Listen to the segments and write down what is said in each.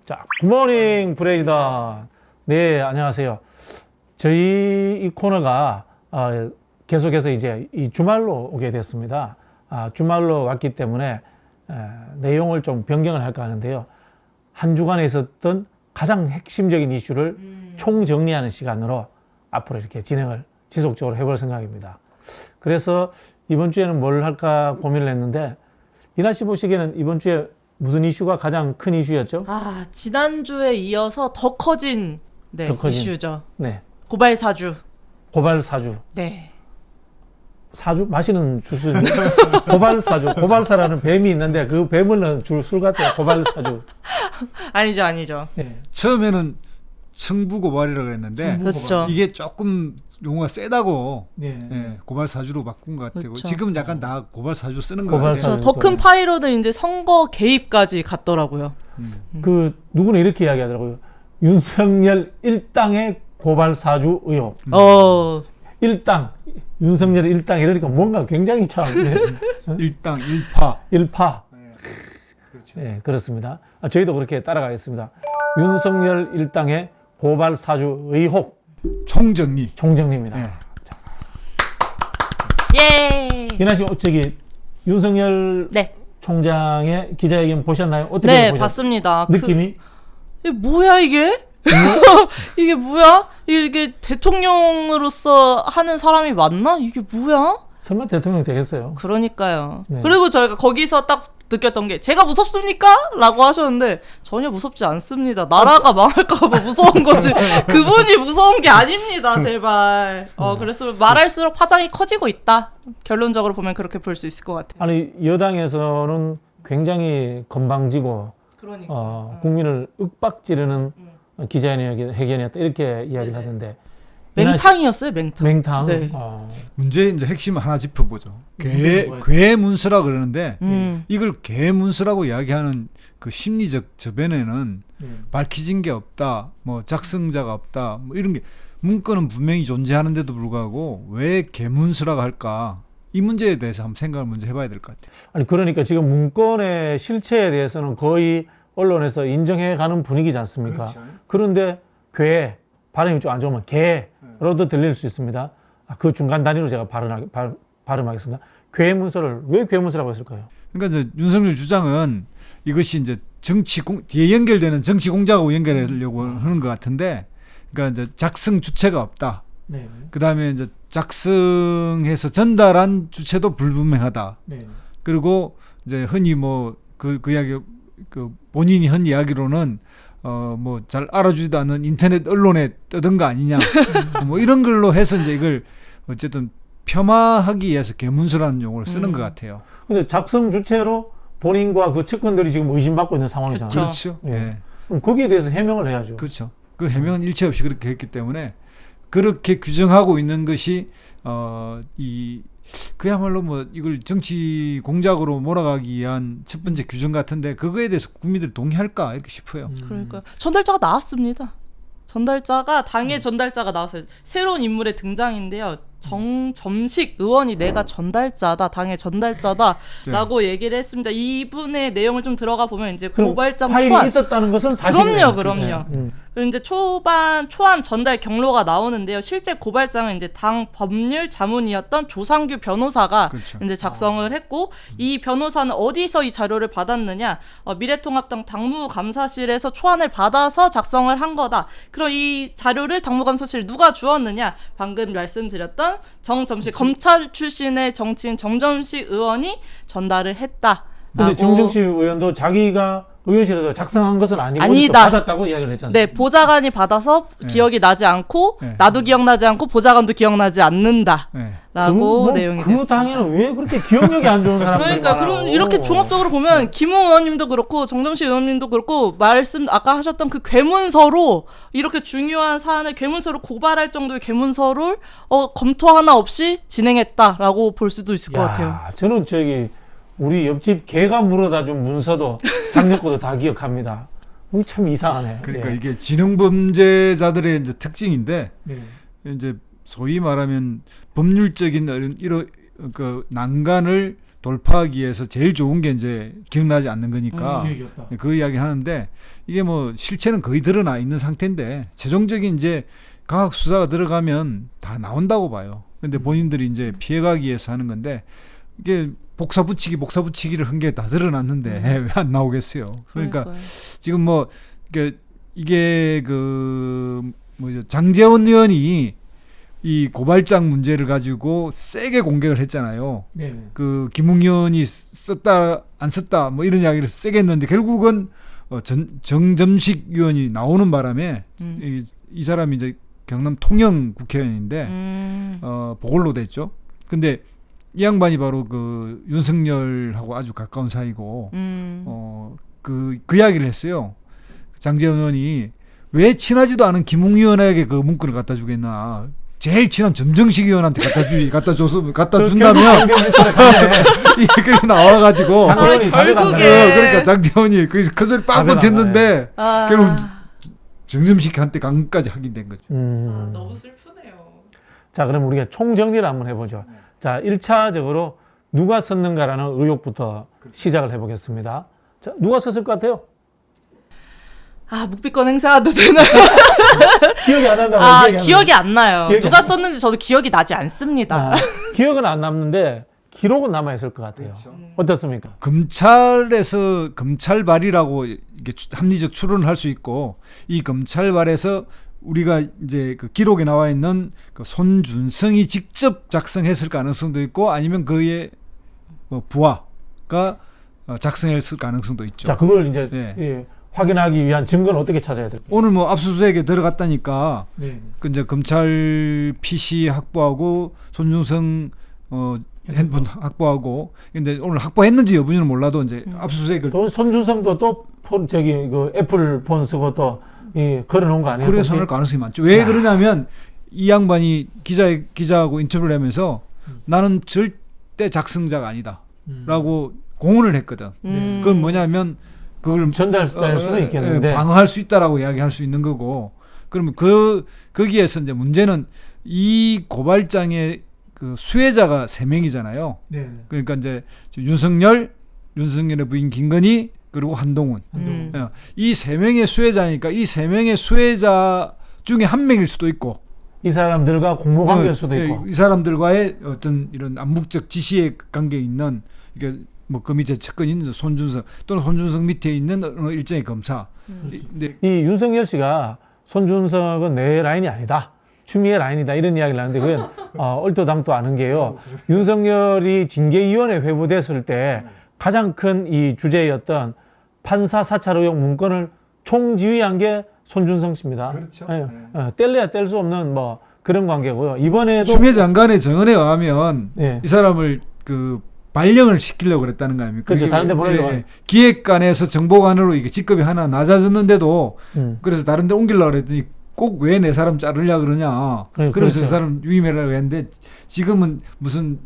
자, 굿모닝 프레지던. 네, 안녕하세요. 저희 이 코너가 계속해서 이제 이 주말로 오게 됐습니다. 주말로 왔기 때문에 내용을 좀 변경을 할까 하는데요. 한 주간에 있었던 가장 핵심적인 이슈를 총정리하는 시간으로 앞으로 이렇게 진행을 지속적으로 해볼 생각입니다. 그래서 이번 주에는 뭘 할까 고민을 했는데, 이나 씨 보시기에는 이번 주에 무슨 이슈가 가장 큰 이슈였죠? 지난주에 이어서 더 커진, 더 커진. 이슈죠. 네. 고발 사주. 고발 사주. 네. 사주? 마시는 주스. 고발 사주. 고발사라는 뱀이 있는데 그 뱀을 넣은 술 같아요. 고발 사주. 아니죠. 네. 처음에는 청부고발이라고 그랬는데 그렇죠. 이게 조금 용어가 세다고 네. 고발사주로 바꾼 것 같아요. 그렇죠. 지금 약간 나 고발사주 쓰는 것 고발사주. 같아요. 더 큰 파이로는 이제 선거 개입까지 갔더라고요. 그 누구는 이렇게 이야기하더라고요. 윤석열 일당의 고발 사주 의혹. 일당, 윤석열 일당 이러니까 뭔가 굉장히 참 일당 일파. 일파. 그렇죠. 네, 그렇습니다. 저희도 그렇게 따라가겠습니다. 윤석열 일당의 고발 사주 의혹 총정리. 총정리입니다. 네. 예. 이나 씨, 저기 윤석열 네. 총장의 기자회견 보셨나요? 어떻게 네, 보셨어요? 봤습니다. 느낌이? 이게 뭐야 이게? 이게 뭐야? 이게 대통령으로서 하는 사람이 맞나? 이게 뭐야? 설마 대통령 되겠어요? 그러니까요. 네. 그리고 저희가 거기서 딱 느꼈던 게, 제가 무섭습니까? 라고 하셨는데 전혀 무섭지 않습니다. 나라가 망할까봐 무서운 거지 그분이 무서운 게 아닙니다. 제발. 그래서 말할수록 파장이 커지고 있다. 결론적으로 보면 그렇게 볼 수 있을 것 같아요. 아니, 여당에서는 굉장히 건방지고 그러니까. 국민을 윽박지르는 기자회견이었다 이렇게 이야기를 하던데, 맹탕이었어요, 맹탕. 맹탕. 네. 문제의 이제 핵심을 하나 짚어보죠. 뭐예요? 괴문서라 그러는데 음. 이걸 괴문서라고 이야기하는 그 심리적 저변에는 밝혀진 게 없다, 뭐 작성자가 없다, 뭐 이런 게, 문건은 분명히 존재하는데도 불구하고 왜 괴문서라고 할까? 이 문제에 대해서 한번 생각을 먼저 해봐야 될 것 같아요. 아니, 그러니까 지금 문건의 실체에 대해서는 거의 언론에서 인정해가는 분위기지 않습니까? 그런데 괴, 발음이 좀 안 좋으면 개로도 들릴 수 있습니다. 그 중간 단위로 제가 발음하겠습니다. 괴문서를 왜 괴문서라고 했을까요? 그러니까 이제 윤석열 주장은 이것이 이제 뒤에 연결되는 정치 공작하고 연결하려고 하는 것 같은데, 그러니까 이제 작성 주체가 없다. 네. 그 다음에 이제 작성해서 전달한 주체도 불분명하다. 네. 그리고 이제 흔히 뭐 그 이야기, 그 본인이 한 이야기로는 뭐 잘 알아주지도 않는 인터넷 언론에 떠든 거 아니냐, 뭐 이런 걸로 해서 이제 이걸 어쨌든 폄하하기 위해서 괴문서라는 용어를 쓰는 것 같아요. 근데 작성 주체로 본인과 그 측근들이 지금 의심받고 있는 상황이잖아요. 그렇죠. 예. 예. 그럼 거기에 대해서 해명을 해야죠. 그렇죠. 그 해명은 일체 없이 그렇게 했기 때문에 그렇게 규정하고 있는 것이 그야말로 뭐 이걸 정치 공작으로 몰아가기 위한 첫 번째 규정 같은데, 그거에 대해서 국민들이 동의할까 이렇게 싶어요. 그러니까 전달자가 나왔습니다. 전달자가, 당의 전달자가 나왔어요. 새로운 인물의 등장인데요. 정점식 의원이 내가 전달자다, 당의 전달자다라고 얘기를 했습니다. 이분의 내용을 좀 들어가 보면 이제 그럼 고발장 파일이 초안. 있었다는 것은 사실이에요. 그럼요. 그리고 이제 초안 전달 경로가 나오는데요. 실제 고발장은 이제 당 법률 자문이었던 조상규 변호사가 그렇죠. 이제 작성을 했고, 이 변호사는 어디서 이 자료를 받았느냐? 미래통합당 당무감사실에서 초안을 받아서 작성을 한 거다. 그럼 이 자료를 당무감사실 누가 주었느냐? 방금 말씀드렸던 정점식, 검찰 출신의 정치인 정점식 의원이 전달을 했다. 근데 정정식 의원도 자기가 의원실에서 작성한 것은 아니고 아니다. 받았다고 이야기를 했지 않습니까? 네, 보좌관이 받아서 기억이 나지 않고, 네. 나도 기억나지 않고 보좌관도 기억나지 않는다. 네. 라고 내용이 그 됐습니다. 당에는 왜 그렇게 기억력이 안 좋은 사람들이 그러니까 많아요? 그럼 이렇게 종합적으로 보면 김웅 의원님도 그렇고 정정식 의원님도 그렇고, 아까 하셨던 그 괴문서로, 이렇게 중요한 사안을 괴문서로 고발할 정도의 괴문서를 검토 하나 없이 진행했다라고 볼 수도 있을 것 같아요. 저는 우리 옆집 개가 물어다 준 문서도 작년거도 다 기억합니다. 참 이상하네. 그러니까 예. 이게 지능범죄자들의 이제 특징인데, 네. 이제 소위 말하면 법률적인 이런 그 난간을 돌파하기 위해서 제일 좋은 게 이제 기억나지 않는 거니까 기억이었다. 그 이야기 하는데 이게 뭐 실체는 거의 드러나 있는 상태인데 최종적인 이제 과학 수사가 들어가면 다 나온다고 봐요. 근데 본인들이 이제 피해가기 위해서 하는 건데 이게 복사 붙이기를 한 게 다 드러났는데 왜 안 나오겠어요. 그러니까 그러니까요. 지금 뭐 이게 그 뭐죠 장제원 의원이 이 고발장 문제를 가지고 세게 공격을 했잖아요. 네. 그 김웅 의원이 썼다 안 썼다 뭐 이런 이야기를 세게 했는데 결국은 정점식 의원이 나오는 바람에 이 사람이 이제 경남 통영 국회의원인데 보궐로 됐죠. 근데 이 양반이 바로 그 윤석열하고 아주 가까운 사이고 그 이야기를 했어요. 장제원 의원이 왜 친하지도 않은 김웅 의원에게 그 문건을 갖다 주겠나. 제일 친한 점정식 의원한테 갖다 준다면 이게 나와가지고 장제원이 결국에 그러니까 장제원이 그 소리 빵빵 쳤는데 결국 정점식한테 강까지 확인된 거죠. 너무 슬프네요. 자, 그럼 우리가 총정리를 한번 해보죠. 자, 1차적으로 누가 썼는가라는 의혹부터 시작을 해보겠습니다. 자, 누가 썼을 것 같아요? 묵비권 행사도 되나요? 기억이 안 난다고. 기억이 안 나요. 기억이 누가 안 썼는지 저도 기억이 나지 않습니다. 기억은 안 남는데 기록은 남아있을 것 같아요. 어떻습니까? 검찰발이라고 이게 합리적 추론을 할 수 있고 이 검찰발에서 우리가 이제 그 기록에 나와 있는 그 손준성이 직접 작성했을 가능성도 있고 아니면 그의 뭐 부하가 작성했을 가능성도 있죠. 자, 그걸 이제 네. 확인하기 위한 증거는 어떻게 찾아야 될까요? 오늘 뭐 압수수색에 들어갔다니까 네. 그 이제 검찰 PC 확보하고 손준성 핸드폰 확보하고 근데 오늘 확보했는지 여부는 몰라도 이제 압수수색을 또 손준성도 그 애플 폰 쓰고 또 걸어놓은 거 아니에요? 그래서 할 가능성이 많죠. 왜 그러냐면 이 양반이 기자하고 인터뷰를 하면서 나는 절대 작성자가 아니다라고 공언을 했거든. 그건 뭐냐면 그걸 전달자일 수는 있겠는데 방어할 수 있다라고 이야기할 수 있는 거고. 그러면 거기에서 이제 문제는 이 고발장의 그 수혜자가 3명이잖아요. 네. 그러니까 이제 윤석열의 부인 김건희 그리고 한동훈. 이 3명의 수혜자니까 이 3명의 수혜자 중에 한 명일 수도 있고 이 사람들과 공모 관계일 수도 있고 이 사람들과의 어떤 이런 암묵적 지시의 관계에 있는 이게 뭐 그 밑에 측근이 있는 손준성 또는 손준성 밑에 있는 어느 일정의 검사. 이 윤석열 씨가 손준성은 내 라인이 아니다. 추미애 라인이다. 이런 이야기를 하는데 그건 얼토당토 않은 게요. 윤석열이 징계위원회 회부됐을 때 가장 큰 이 주제였던 판사 사찰 의혹 문건을 총지휘한 게 손준성 씨입니다. 그렇죠. 뗄래야 뗄 수 없는 뭐 그런 관계고요. 이번에도 추미애 장관의 정언에 의하면 네. 이 사람을 그 발령을 시키려고 그랬다는 거 아닙니까? 그렇죠. 다른 데 보내려고. 기획관에서 정보관으로 이게 직급이 하나 낮아졌는데도 그래서 다른 데 옮기려고 그랬더니 꼭 왜 내 사람 자르려 그러냐. 네, 그러면서 그렇죠. 그 사람 유임해라고 했는데 지금은 무슨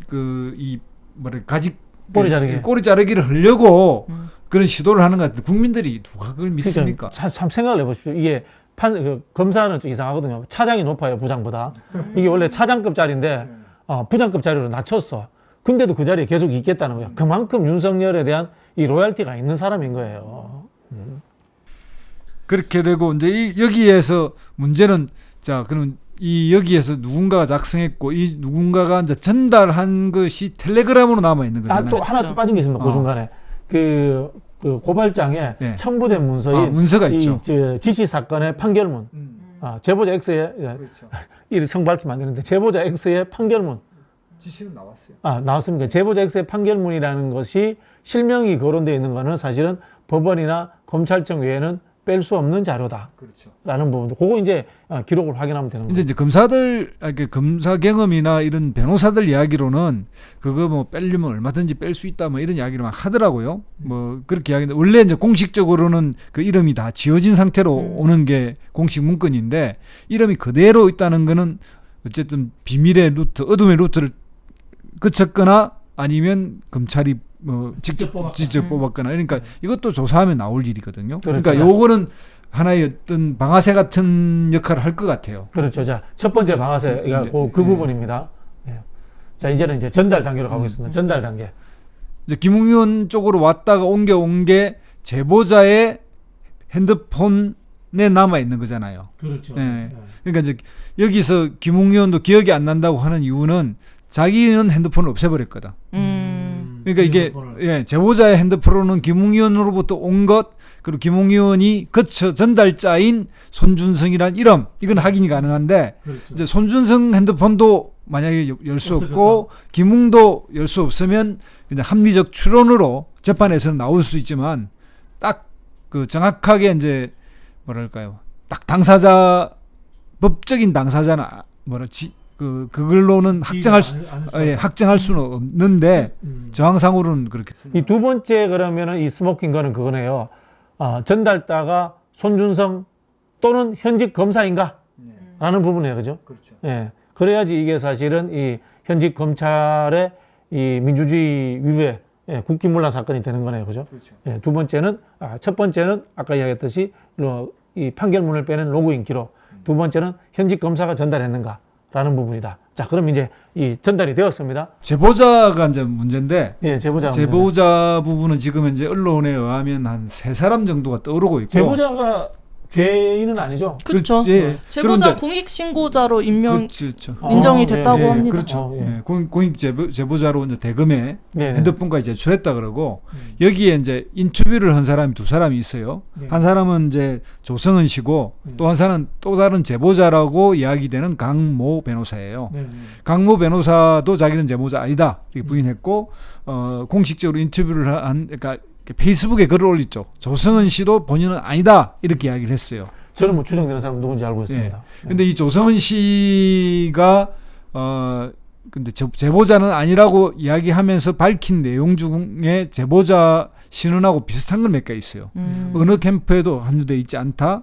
꼬리 자르기를 하려고 그런 시도를 하는 것 같은데 국민들이 누가 그걸 믿습니까? 그러니까 참 생각을 해보십시오. 이게 검사는 좀 이상하거든요. 차장이 높아요, 부장보다. 이게 원래 차장급 자리인데 부장급 자리로 낮췄어. 근데도 그 자리에 계속 있겠다는 거예요. 그만큼 윤석열에 대한 이 로얄티가 있는 사람인 거예요. 그렇게 되고 이제 여기에서 문제는 자 그럼 이 여기에서 누군가가 작성했고 이 누군가가 이제 전달한 것이 텔레그램으로 남아 있는 거잖아요. 또 하나 또 빠진 게 있습니다. 그 중간에 그 고발장에 네. 첨부된 문서인 문서가 이 있죠. 지시 사건의 판결문. 제보자 X의 이 성밝히면 안 되는데 제보자 X의 판결문. 지시는 나왔어요. 나왔습니다. 제보자 X의 판결문이라는 것이 실명이 거론되어 있는 것은 사실은 법원이나 검찰청 외에는 뺄 수 없는 자료다. 그렇죠. 라는 부분도 그거 이제 기록을 확인하면 되는 거죠. 이제 검사들 검사 경험이나 이런 변호사들 이야기로는 그거 뭐 빼려면 얼마든지 뺄 수 있다 뭐 이런 이야기를 막 하더라고요. 뭐 그렇게 이야기하는데 원래 이제 공식적으로는 그 이름이 다 지워진 상태로 오는 게 공식 문건인데 이름이 그대로 있다는 거는 어쨌든 비밀의 루트, 어둠의 루트를 거쳤거나 아니면 검찰이 뭐 직접 뽑았거나 그러니까 이것도 조사하면 나올 일이거든요. 그렇죠. 그러니까 요거는 하나의 어떤 방아쇠 같은 역할을 할 것 같아요. 그렇죠. 자, 첫 번째 방아쇠가 그 부분입니다. 예. 자, 이제는 이제 전달 단계로 가고 있습니다. 전달 단계. 이제 김웅현 쪽으로 왔다가 옮겨온 게 제보자의 핸드폰에 남아 있는 거잖아요. 그렇죠. 예. 그러니까 이제 여기서 김웅현도 기억이 안 난다고 하는 이유는 자기는 핸드폰을 없애버렸거든. 그러니까 이게 제보자의 핸드폰은 김웅현으로부터 온 것, 그리고 김웅현이 거쳐 전달자인 손준성이란 이름, 이건 확인이 가능한데 그렇죠. 이제 손준성 핸드폰도 만약에 열 수 없고 김웅도 열 수 없으면 그냥 합리적 추론으로 재판에서는 나올 수 있지만 딱 그 정확하게 이제 뭐랄까요, 딱 당사자, 법적인 당사자는 그걸로는 확정할 수는 없는데 정황상으로는 그렇게. 이 두 번째 그러면은 이 스모킹 거는 그거네요. 전달자가 손준성 또는 현직 검사인가? 라는 부분이에요. 그죠? 그렇죠. 예. 그래야지 이게 사실은 이 현직 검찰의 이 민주주의 위배, 국기문란 사건이 되는 거네요. 그죠? 그렇죠. 예. 두 번째는, 첫 번째는 아까 이야기했듯이 이 판결문을 빼낸 로그인 기록. 두 번째는 현직 검사가 전달했는가? 라는 부분이다. 자, 그럼 이제 이 전달이 되었습니다. 제보자가 이제 문제인데 예, 제보자 부분은 지금 이제 언론에 의하면 한 3사람 정도가 떠오르고 있고. 제보자가 죄인은 아니죠. 그렇죠. 예. 제보자 그런데 공익신고자로 그렇죠. 인정이 됐다고 예, 예. 합니다. 그렇죠. 예. 공익 제보자로 이제 대검에 예. 핸드폰까지 제출했다 그러고 여기에 이제 인터뷰를 한 사람이 2사람이 있어요. 예. 한 사람은 이제 조성은 씨고 예. 또 한 사람은 또 다른 제보자라고 이야기되는 강모 변호사예요. 네. 강모 변호사도 자기는 제보자 아니다 이렇게 부인했고 공식적으로 인터뷰를 그러니까 페이스북에 글을 올렸죠. 조성은 씨도 본인은 아니다 이렇게 이야기를 했어요. 저는 뭐 추정되는 사람 누군지 알고 있습니다. 근데 이 조성은 씨가 근데 제보자는 아니라고 이야기하면서 밝힌 내용 중에 제보자 신원하고 비슷한 건 몇 개 있어요. 어느 캠프에도 합류돼 있지 않다.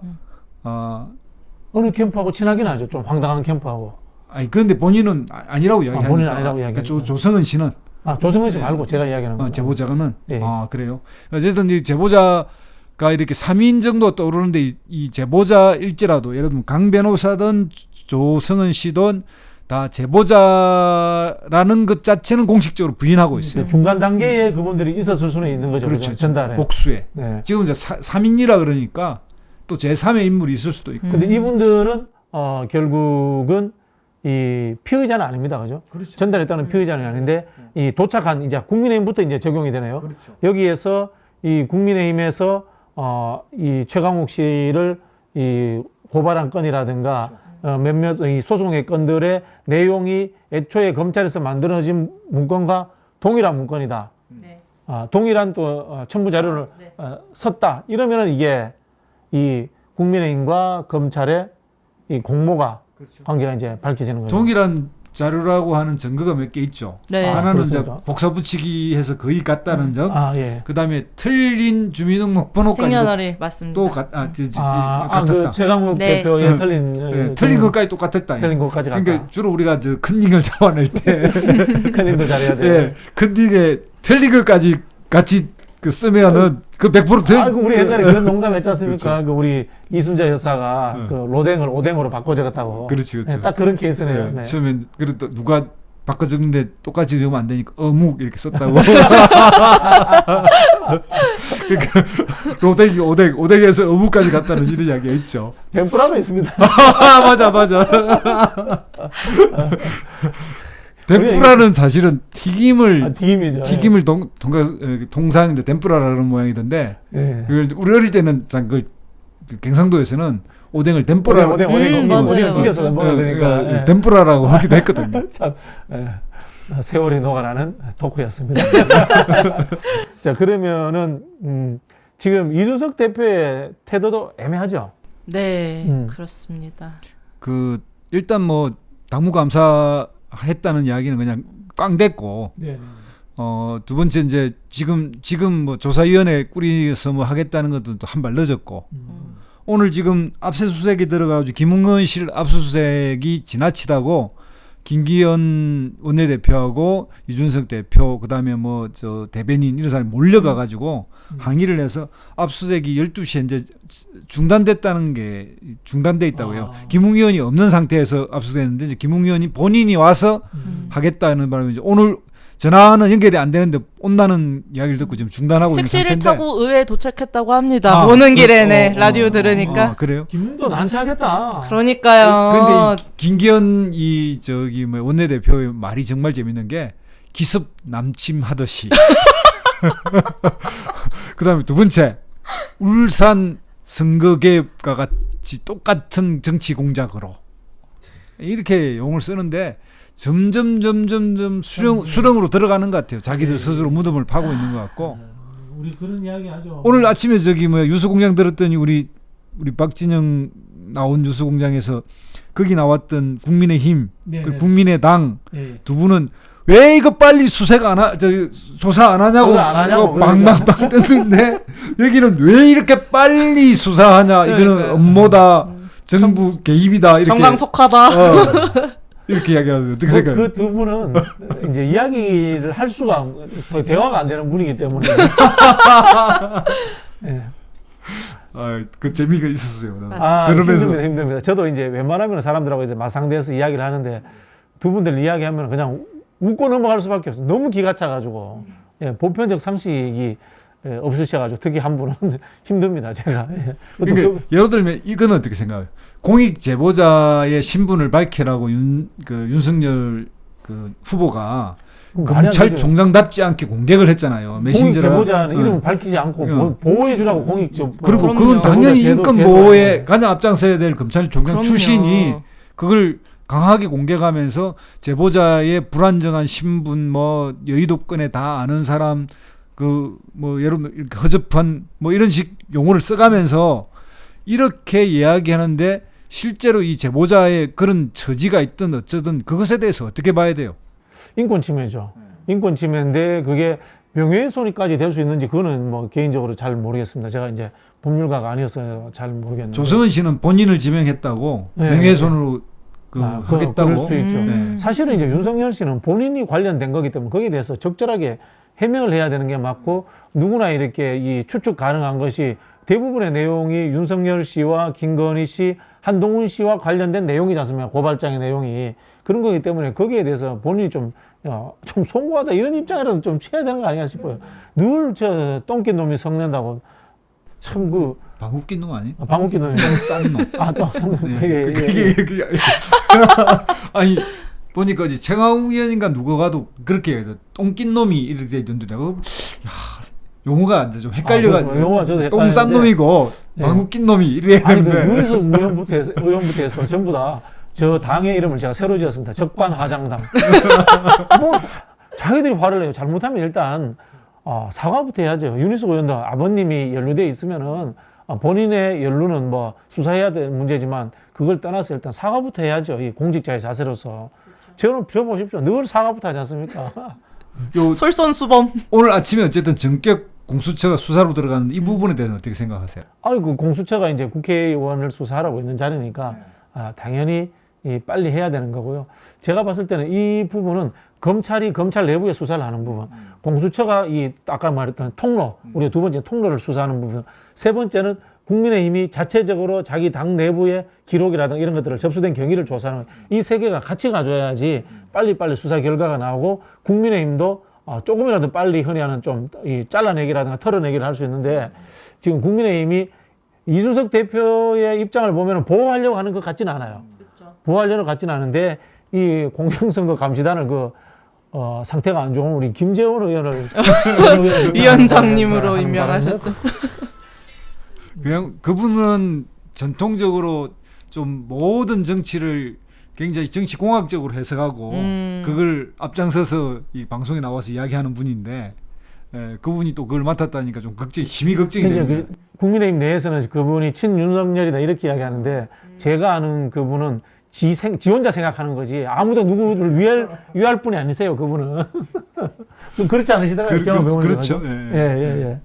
어느 캠프하고 친하긴 하죠. 좀 황당한 캠프하고. 아니 그런데 본인은 아니라고 이야기하니까. 본인은 아니라고 이야기하니까. 조성은 씨는 조성은 씨 말고 제가 이야기하는 거. 제보자는 예. 그래요. 어쨌든 이 제보자가 이렇게 3인 정도 떠오르는데 이 제보자일지라도 예를 들면 강 변호사든 조성은 씨든 다 제보자라는 것 자체는 공식적으로 부인하고 있어요. 중간 단계에 그분들이 있었을 수는 있는 거죠. 그렇죠. 전달에. 복수에. 네. 지금 이제 3인이라 그러니까 또 제3의 인물이 있을 수도 있고. 근데 이분들은 결국은 이 피의자는 아닙니다. 그죠? 그렇죠. 전달했다는 피의자는 아닌데 이 도착한 이제 국민의힘부터 이제 적용이 되네요. 그렇죠. 여기에서 이 국민의힘에서 이 최강욱 씨를 이 고발한 건이라든가 몇몇 이 소송의 건들의 내용이 애초에 검찰에서 만들어진 문건과 동일한 문건이다. 네. 동일한 또 첨부 자료를 네. 썼다. 이러면은 이게 이 국민의힘과 검찰의 이 공모가 그렇죠. 관계가 이제 밝혀지는 거죠. 동일한 자료라고 하는 증거가 몇 개 있죠. 네. 하나는 이제 그렇습니다. 복사 붙이기 해서 거의 같다는 점. 예. 그다음에 틀린 주민등록번호까지도 생년월일 맞습니다. 또 그 같았다. 최강욱 네. 대표의 틀린 것까지 똑같았다. 틀린 것까지 같다. 그러니까 주로 우리가 저 컨닝을 잡아낼 때 큰일도 잘해야 돼. 예, 컨닝에 틀린 것까지 같이 쓰면은 그 100% 틀. 우리 옛날에 그런 농담했지 않습니까? 그렇죠. 그 우리 이순자 여사가 그 로댕을 오뎅으로 바꿔 적었다고. 그렇죠. 네, 딱 그런 케이스네요. 예, 네. 처음엔 그래도 누가 바꿔 적는데 똑같이 넣으면 안 되니까 어묵 이렇게 썼다고. 그러니까 로댕이 오뎅에서 어묵까지 갔다는 이런 이야기가 있죠. 덴뿌라도 있습니다. 맞아. 덴뿌라는 사실은 튀김을 튀김이죠. 동사인데 덴뿌라라는 모양이던데 예. 그걸 우리 어릴 때는 그 경상도에서는 오뎅을 덴뿌라 오뎅 맞아요. 이겨서 먹었으니까. 덴뿌라라고 하기도 했거든요. 참 세월이 녹아나는 토크였습니다. 자, 그러면은 지금 이준석 대표의 태도도 애매하죠. 네, 그렇습니다. 그 일단 뭐 당무감사 했다는 이야기는 그냥 꽝 됐고 네. 두 번째 이제 지금 뭐 조사위원회 꾸려서 뭐 하겠다는 것도 또 한 발 늦었고 오늘 지금 압수수색이 들어가지고 김웅현 씨 압수수색이 지나치다고 김기현 원내대표하고 이준석 대표 그다음에 뭐 저 대변인 이런 사람이 몰려가가지고 항의를 해서 압수수색이 12시에 이제 중단됐다는 게 중단돼 있다고요. 김웅현이 없는 상태에서 압수됐는데 이제 김웅현이 본인이 와서 하겠다는 바람에 이제 오늘 전화는 연결이 안 되는데 온다는 이야기를 듣고 지금 중단하고 있는 택시를 상태인데. 타고 의회에 도착했다고 합니다. 아, 오는 길에 네, 어, 라디오 들으니까. 아, 그래요? 김문도 난처하겠다. 그러니까요. 근데 이 김기현 이 저기 뭐 원내대표의 말이 정말 재밌는 게 기습 남침하듯이. 그다음에 두 번째 울산 선거개혁과 같이 똑같은 정치 공작으로 이렇게 용을 쓰는데 점점 수렁으로 들어가는 것 같아요. 자기들 스스로 무덤을 파고 있는 것 같고. 우리 그런 이야기 하죠. 오늘 아침에 저기 뭐야 유수공장 들었더니 우리 박진영 나온 유수공장에서 거기 나왔던 국민의힘, 네, 그 네. 국민의당 네. 두 분은 왜 이거 빨리 수색 안 하, 조사 안 하냐고, 조사 안 하냐고 방방방 뜨는데 여기는 왜 이렇게 빨리 수사하냐? 이거는 그러니까요. 업무다, 정부 개입이다 이렇게 정강석하다. 이렇게 이야기하는데 어떻게 생각해요? 그 두 분은 이제 이야기를 할 수가 거의 대화가 안 되는 분이기 때문에. 예. 그 재미가 있었어요. 나는. 아, 들으면서 힘듭니다. 저도 이제 웬만하면 사람들하고 이제 맞상대해서 이야기를 하는데 두 분들 이야기하면 그냥 웃고 넘어갈 수밖에 없어요. 너무 기가 차가지고 예, 보편적 상식이 없으셔가지고 특히 한 분은 힘듭니다. 제가. 예. 그러니까 예를 들면 이건 어떻게 생각해요? 공익 제보자의 신분을 밝히라고 윤석열 그 후보가 검찰총장답지 않게 공격을 했잖아요. 공익 메신저라. 제보자는 이름을 밝히지 않고 보호해주라고 공익 제보. 그리고 그럼요. 그건 당연히 제도, 인권 제도 보호에 아니에요. 가장 앞장서야 될 검찰총장 그럼요. 출신이 그걸 강하게 공격하면서 제보자의 불안정한 신분, 뭐 여의도권에 다 아는 사람, 그 뭐 여러분 이렇게 허접한 뭐 이런 식 용어를 써가면서 이렇게 이야기하는데 실제로 이 제보자의 그런 처지가 있든 어쩌든 그것에 대해서 어떻게 봐야 돼요? 인권 침해죠. 인권 침해인데 그게 명예훼손까지 될 수 있는지 그거는 뭐 개인적으로 잘 모르겠습니다. 제가 이제 법률가가 아니었어요. 잘 모르겠는데. 조성은 씨는 본인을 지명했다고 네. 명예훼손으로 그럴 하겠다고. 수 있죠. 네. 사실은 이제 윤석열 씨는 본인이 관련된 거기 때문에 거기에 대해서 적절하게 해명을 해야 되는 게 맞고 누구나 이렇게 이 추측 가능한 것이 대부분의 내용이 윤석열 씨와 김건희 씨, 한동훈 씨와 관련된 내용이지 않습니까? 고발장의 내용이. 그런 거기 때문에 거기에 대해서 본인이 좀 송구하다 이런 입장이라도 좀 취해야 되는 거 아닌가 싶어요. 늘 저 똥낀 놈이 성낸다고 참 그 방귀낀 놈 아니? 방귀낀 놈이 싼 놈. 똥 네. 그게 아니 보니까 이제 최강욱 의원인가 누가도 그렇게 해서 똥낀 놈이 이렇게 돼 있던데 내가 야 용어가 이제 좀 헷갈려가지고 용어가 저도 똥 싼 헷갈리는데. 놈이고 네. 방귀 낀 놈이 이래야 아니 그 되는데 유희석 의원부터 해서 전부 다 저 당의 이름을 제가 새로 지었습니다. 적반하장당. 뭐 자기들이 화를 내요. 잘못하면 일단 사과부터 해야죠. 유희석 의원도 아버님이 연루돼 있으면은 본인의 연루는 뭐 수사해야 될 문제지만 그걸 떠나서 일단 사과부터 해야죠. 이 공직자의 자세로서. 저는 보십시오. 늘 사과부터 하지 않습니까? 요 솔선수범. 오늘 아침에 어쨌든 전격 공수처가 수사로 들어가는 이 부분에 대해서 어떻게 생각하세요? 그 공수처가 이제 국회의원을 수사하라고 있는 자리니까 당연히 빨리 해야 되는 거고요. 제가 봤을 때는 이 부분은 검찰이 검찰 내부에 수사를 하는 부분, 공수처가 아까 말했던 통로, 우리가 두 번째 통로를 수사하는 부분, 세 번째는 국민의힘이 자체적으로 자기 당 내부의 기록이라든가 이런 것들을 접수된 경위를 조사하는 이 세 개가 같이 가져야지 빨리빨리 수사 결과가 나오고 국민의힘도 조금이라도 빨리 흔히 하는 좀 잘라내기라든가 털어내기를 할 수 있는데 지금 국민의힘이 이준석 대표의 입장을 보면 보호하려고 하는 것 같지는 않아요. 보호하려는 것 같지는 않은데 이 공정선거 감시단을 상태가 안 좋은 우리 김재원 의원을 위원장님으로 임명하셨죠. 그냥 그분은 전통적으로 좀 모든 정치를 굉장히 정치공학적으로 해석하고 그걸 앞장서서 이 방송에 나와서 이야기하는 분인데 그분이 또 그걸 맡았다니까 좀 힘이 걱정이 됩니다. 국민의힘 내에서는 그분이 친윤석열이다 이렇게 이야기하는데 제가 아는 그분은 지 혼자 생각하는 거지 아무도 누구를 위할 분이 아니세요. 그분은 그렇지 않으시더라고요. 그렇죠. 예.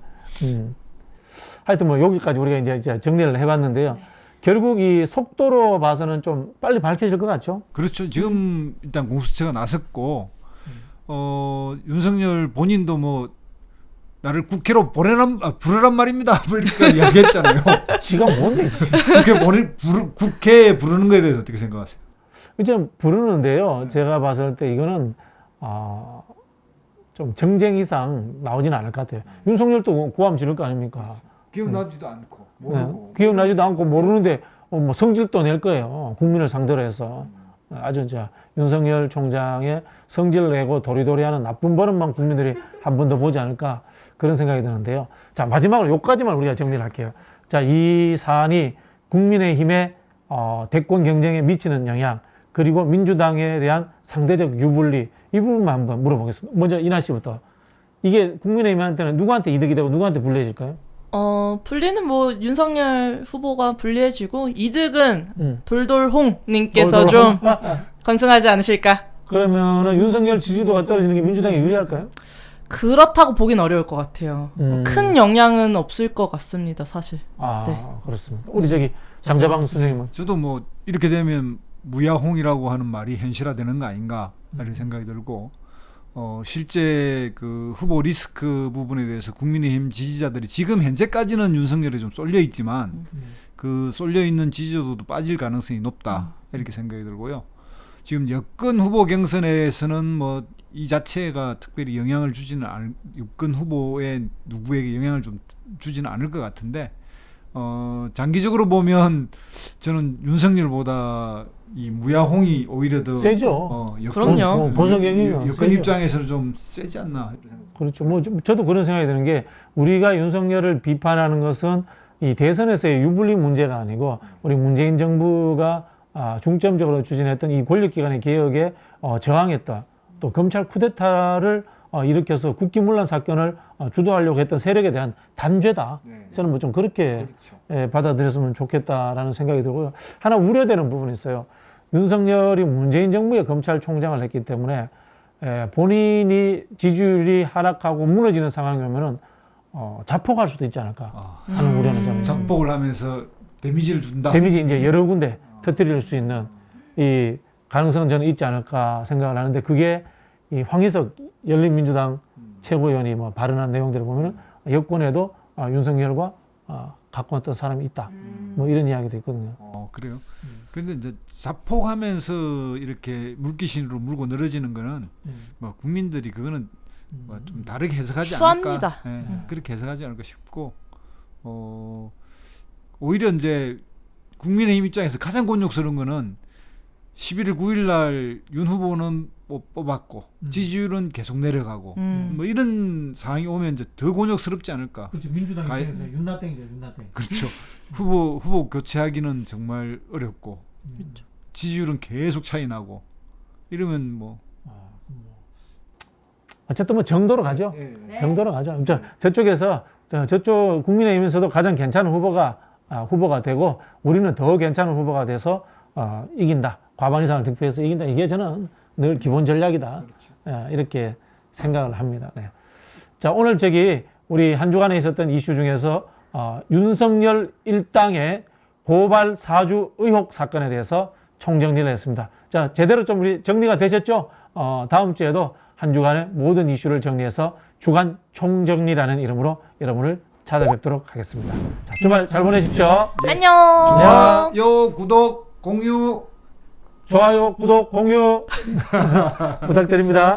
하여튼 뭐 여기까지 우리가 이제 정리를 해봤는데요. 결국 이 속도로 봐서는 좀 빨리 밝혀질 것 같죠? 그렇죠. 지금 일단 공수처가 나섰고 윤석열 본인도 뭐 나를 국회로 부르란 말입니다. 뭐 이렇게 이야기했잖아요. 지가 뭔데? 국회에 부르는 거에 대해서 어떻게 생각하세요? 이제 부르는데요. 제가 봤을 때 이거는 좀 정쟁 이상 나오지는 않을 것 같아요. 윤석열도 고함 지를 거 아닙니까? 기억나지도 않고 네, 모르고 기억나지도 않고 모르는데 뭐 성질도 낼 거예요. 국민을 상대로 해서. 아주 이제 윤석열 총장의 성질을 내고 도리도리하는 나쁜 버릇만 국민들이 한 번 더 보지 않을까 그런 생각이 드는데요. 자, 마지막으로 요까지만 우리가 정리를 할게요. 자, 이 사안이 국민의힘의 대권 경쟁에 미치는 영향, 그리고 민주당에 대한 상대적 유불리, 이 부분만 한번 물어보겠습니다. 먼저 이나 씨부터. 이게 국민의힘한테는 누구한테 이득이 되고 누구한테 불리해질까요? 불리는 뭐 윤석열 후보가 불리해지고 이득은 돌돌홍. 돌돌홍님께서 좀 건승하지 않으실까? 그러면은 윤석열 지지도가 떨어지는 게 민주당에 유리할까요? 그렇다고 보긴 어려울 것 같아요. 큰 영향은 없을 것 같습니다, 사실. 네. 그렇습니다. 우리 저기 장자방 선생님은 저도 뭐 이렇게 되면 무야홍이라고 하는 말이 현실화되는 거 아닌가 이런 생각이 들고 실제 그 후보 리스크 부분에 대해서 국민의힘 지지자들이 지금 현재까지는 윤석열에 좀 쏠려 있지만 그 쏠려 있는 지지도도 빠질 가능성이 높다 이렇게 생각이 들고요. 지금 여권 후보 경선에서는 뭐 이 자체가 특별히 영향을 주지는 여권 후보의 누구에게 영향을 좀 주지는 않을 것 같은데 장기적으로 보면 저는 윤석열보다 이 무야홍이 오히려 더 세죠. 그럼요. 본선 경쟁이 여권 입장에서는 좀 세지 않나. 그렇죠. 뭐 저도 그런 생각이 드는 게 우리가 윤석열을 비판하는 것은 이 대선에서의 유불리 문제가 아니고 우리 문재인 정부가 중점적으로 추진했던 이 권력기관의 개혁에 저항했다. 또 검찰 쿠데타를 일으켜서 국기문란 사건을 주도하려고 했던 세력에 대한 단죄다. 저는 뭐 좀 그렇게 받아들였으면 좋겠다라는 생각이 들고요. 하나 우려되는 부분이 있어요. 윤석열이 문재인 정부의 검찰총장을 했기 때문에 본인이 지지율이 하락하고 무너지는 상황이 오면은 자폭할 수도 있지 않을까 하는 우려는 좀 있습니다. 자폭을 하면서 데미지를 준다. 데미지 이제 여러 군데 터뜨릴 수 있는 이 가능성은 저는 있지 않을까 생각을 하는데 그게 이 황희석 열린민주당 최고위원이 뭐 발언한 내용들을 보면은 여권에도 윤석열과 가까웠던 사람이 있다. 뭐 이런 이야기도 있거든요. 그래요. 그런데 이제 자폭하면서 이렇게 물귀신으로 물고 늘어지는 거는 뭐 국민들이 그거는 뭐 좀 다르게 해석하지 추합니다. 않을까. 그렇게 해석하지 않을까 싶고 오히려 이제 국민의힘 입장에서 가장 곤욕스러운 거는 11월 9일 날 윤 후보는 뽑았고 지지율은 계속 내려가고 뭐 이런 상황이 오면 이제 더 곤욕스럽지 않을까. 그렇죠. 민주당 입장에서 윤나땡이죠, 윤나땡. 그렇죠. 후보 교체하기는 정말 어렵고 그렇죠. 지지율은 계속 차이 나고 이러면 뭐 어쨌든 뭐 정도로 가죠. 정도로 가죠. 저쪽에서 저쪽 국민의힘에서도 가장 괜찮은 후보가 되고 우리는 더 괜찮은 후보가 돼서 이긴다. 과반 이상을 득표해서 이긴다. 이게 저는 늘 기본 전략이다. 이렇게 생각을 합니다. 네. 자, 오늘 우리 한 주간에 있었던 이슈 중에서 윤석열 일당의 고발 사주 의혹 사건에 대해서 총정리를 했습니다. 자, 제대로 좀 우리 정리가 되셨죠? 다음 주에도 한 주간의 모든 이슈를 정리해서 주간 총정리라는 이름으로 여러분을 찾아뵙도록 하겠습니다. 자, 주말 잘 보내십시오. 안녕. 좋아요, 구독, 공유. 좋아요, 구독, 공유 부탁드립니다.